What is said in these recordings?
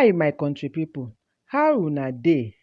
Hi my country pipu, how una dey?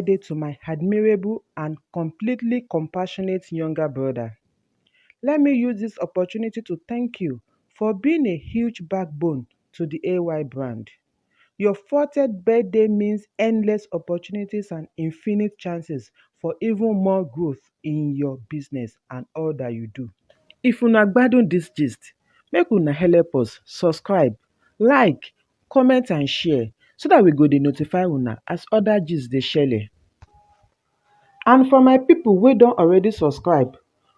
Day to my admirable and completely compassionate younger brother. Let me use this opportunity to thank you for being a huge backbone to the AY brand. Your 40th birthday means endless opportunities and infinite chances for even more growth in your business and all that you do. If una gbadun dis gist, make una help us subscribe, like, comment and share so that we go dey notify una as other gist dey shele. And for my people wey don already subscribe,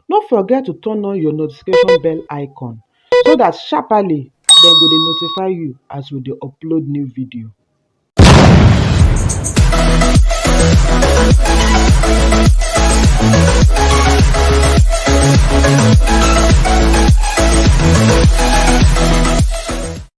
no forget to turn on your notification bell icon so dat sharparly dem go dey notify you as we dey upload new video.